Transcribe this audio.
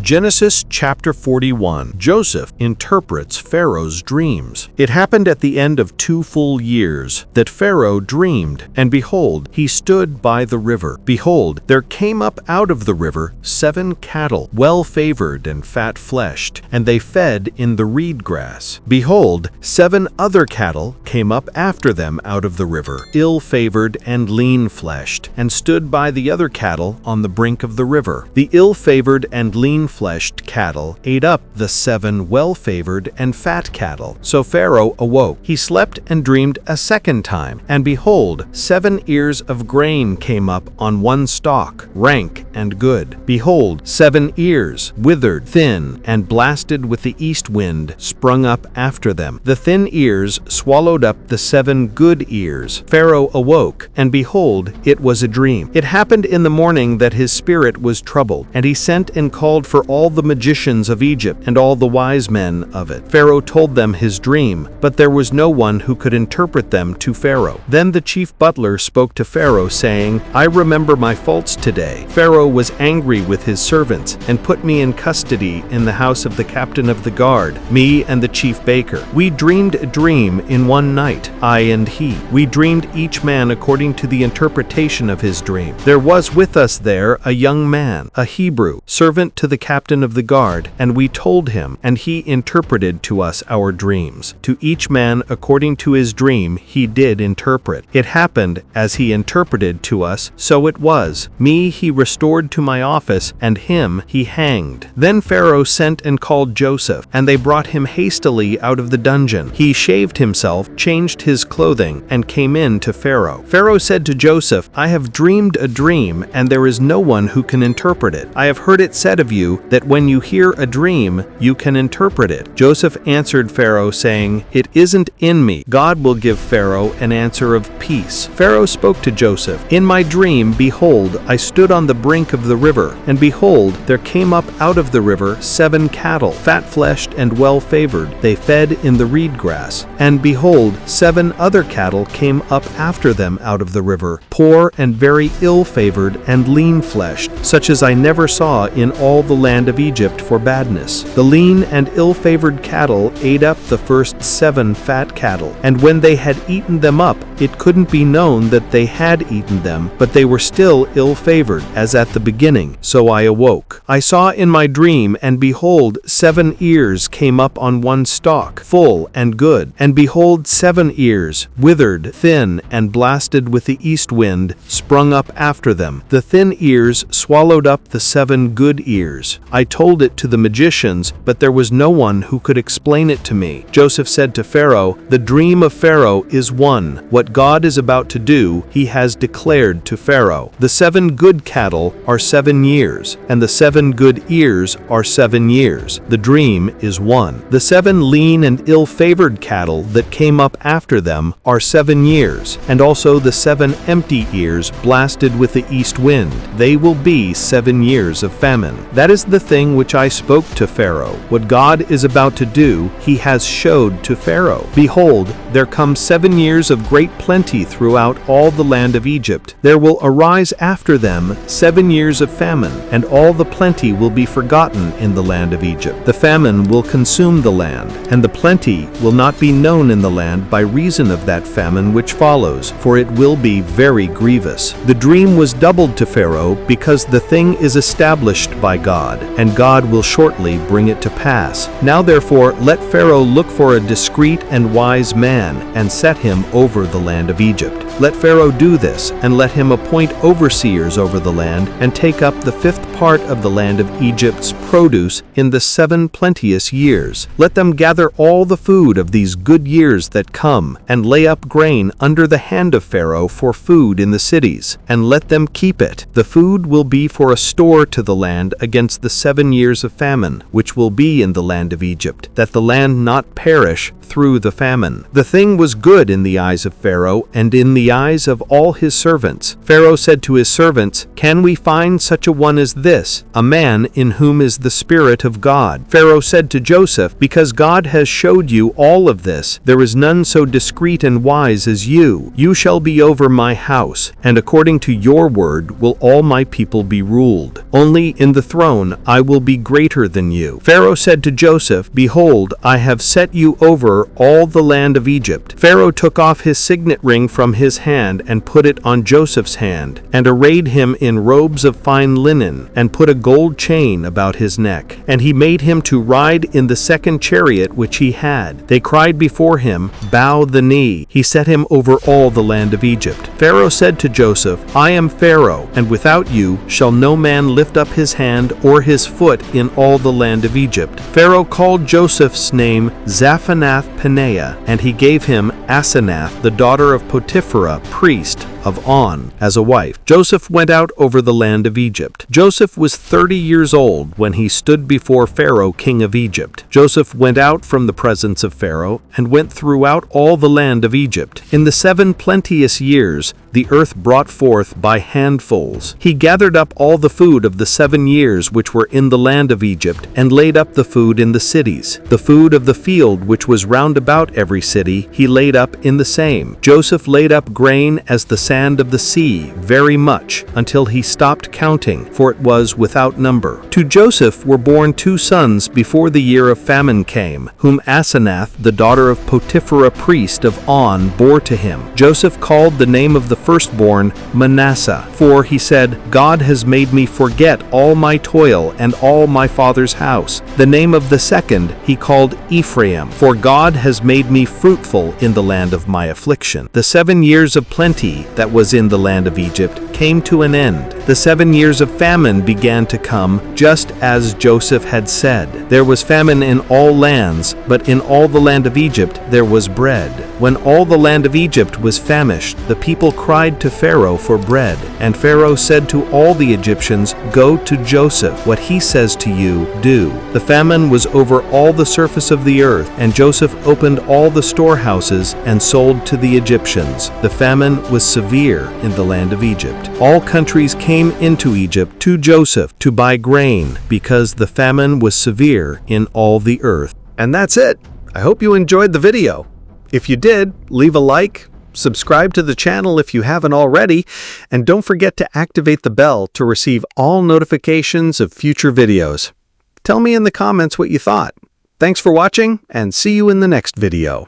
Genesis chapter 41. Joseph interprets Pharaoh's dreams. It happened at the end of 2 full years that Pharaoh dreamed, and behold, he stood by the river. Behold, there came up out of the river 7 cattle, well-favored and fat-fleshed, and they fed in the reed grass. Behold, 7 other cattle came up after them out of the river, ill-favored and lean-fleshed, and stood by the other cattle on the brink of the river. The ill-favored and lean-fleshed cattle ate up the 7 well-favored and fat cattle. So Pharaoh awoke. He slept and dreamed a second time, and behold, 7 ears of grain came up on one stalk, rank and good. Behold, 7 ears, withered, thin, and blasted with the east wind, sprung up after them. The thin ears swallowed up the 7 good ears. Pharaoh awoke, and behold, it was a dream. It happened in the morning that his spirit was troubled, and he sent and called for all the magicians of Egypt and all the wise men of it. Pharaoh told them his dream, but there was no one who could interpret them to Pharaoh. Then the chief butler spoke to Pharaoh, saying, I remember my faults today. Pharaoh was angry with his servants and put me in custody in the house of the captain of the guard, me and the chief baker. We dreamed a dream in one night, I and he. We dreamed each man according to the interpretation of his dream. There was with us there a young man, a Hebrew, servant to the captain of the guard, and we told him, and he interpreted to us our dreams. To each man according to his dream he did interpret. It happened as he interpreted to us, so it was. Me he restored to my office, and him he hanged. Then Pharaoh sent and called Joseph, and they brought him hastily out of the dungeon. He shaved himself, changed his clothing, and came in to Pharaoh. Pharaoh said to Joseph, I have dreamed a dream, and there is no one who can interpret it. I have heard it said of you that when you hear a dream, you can interpret it. Joseph answered Pharaoh, saying, It isn't in me. God will give Pharaoh an answer of peace. Pharaoh spoke to Joseph, In my dream, behold, I stood on the brink of the river, and behold, there came up out of the river 7 cattle, fat-fleshed and well-favored. They fed in the reed grass. And behold, 7 other cattle came up after them out of the river, poor and very ill-favored and lean-fleshed, such as I never saw in all the land of Egypt for badness. The lean and ill-favored cattle ate up the first 7 fat cattle, and when they had eaten them up, it couldn't be known that they had eaten them, but they were still ill-favored, as at the beginning. So I awoke. I saw in my dream, and behold, 7 ears came up on one stalk, full and good. And behold, 7 ears, withered, thin, and blasted with the east wind, sprung up after them. The thin ears swallowed up the 7 good ears. I told it to the magicians, but there was no one who could explain it to me. Joseph said to Pharaoh, The dream of Pharaoh is one. What God is about to do, he has declared to Pharaoh. The 7 good cattle are 7 years, and the 7 good ears are 7 years. The dream is one. The 7 lean and ill-favored cattle that came up after them are 7 years, and also the 7 empty ears blasted with the east wind. They will be 7 years of famine. That is the thing which I spoke to Pharaoh. What God is about to do, he has showed to Pharaoh. Behold, there come 7 years of great plenty throughout all the land of Egypt. There will arise after them 7 years of famine, and all the plenty will be forgotten in the land of Egypt. The famine will consume the land, and the plenty will not be known in the land by reason of that famine which follows, for it will be very grievous. The dream was doubled to Pharaoh because the thing is established by God, and God will shortly bring it to pass. Now therefore let Pharaoh look for a discreet and wise man, and set him over the land of Egypt. Let Pharaoh do this, and let him appoint overseers over the land, and take up the 5th part of the land of Egypt's produce in the 7 plenteous years. Let them gather all the food of these good years that come, and lay up grain under the hand of Pharaoh for food in the cities, and let them keep it. The food will be for a store to the land against the 7 years of famine, which will be in the land of Egypt, that the land not perish through the famine. The thing was good in the eyes of Pharaoh and in the the eyes of all his servants. Pharaoh said to his servants, "Can we find such a one as this, a man in whom is the Spirit of God?" Pharaoh said to Joseph, "Because God has showed you all of this, there is none so discreet and wise as you. You shall be over my house, and according to your word will all my people be ruled. Only in the throne I will be greater than you." Pharaoh said to Joseph, "Behold, I have set you over all the land of Egypt." Pharaoh took off his signet ring from his hand and put it on Joseph's hand, and arrayed him in robes of fine linen, and put a gold chain about his neck. And he made him to ride in the second chariot which he had. They cried before him, "Bow the knee." He set him over all the land of Egypt. Pharaoh said to Joseph, "I am Pharaoh, and without you shall no man lift up his hand or his foot in all the land of Egypt." Pharaoh called Joseph's name Zaphanath-Paneah, and he gave him Asenath, the daughter of Potiphera, priest of On, as a wife. Joseph went out over the land of Egypt. Joseph was 30 years old when he stood before Pharaoh, king of Egypt. Joseph went out from the presence of Pharaoh and went throughout all the land of Egypt. In the 7 plenteous years, the earth brought forth by handfuls. He gathered up all the food of the 7 years which were in the land of Egypt, and laid up the food in the cities. The food of the field which was round about every city, he laid up in the same. Joseph laid up grain as the sand of the sea, very much, until he stopped counting, for it was without number. To Joseph were born 2 sons before the year of famine came, whom Asenath, the daughter of Potiphera, priest of On, bore to him. Joseph called the name of the firstborn Manasseh, for he said, "God has made me forget all my toil and all my father's house." The name of the second he called Ephraim, for God has made me fruitful in the land of my affliction. The 7 years of plenty that was in the land of Egypt came to an end. The 7 years of famine began to come, just as Joseph had said. There was famine in all lands, but in all the land of Egypt there was bread. When all the land of Egypt was famished, the people cried to Pharaoh for bread. And Pharaoh said to all the Egyptians, "Go to Joseph. What he says to you, do." The famine was over all the surface of the earth, and Joseph opened all the storehouses and sold to the Egyptians. The famine was severe in the land of Egypt. All countries came into Egypt to Joseph to buy grain, because the famine was severe in all the earth. And that's it. I hope you enjoyed the video. If you did, leave a like, subscribe to the channel if you haven't already, and don't forget to activate the bell to receive all notifications of future videos. Tell me in the comments what you thought. Thanks for watching, and see you in the next video.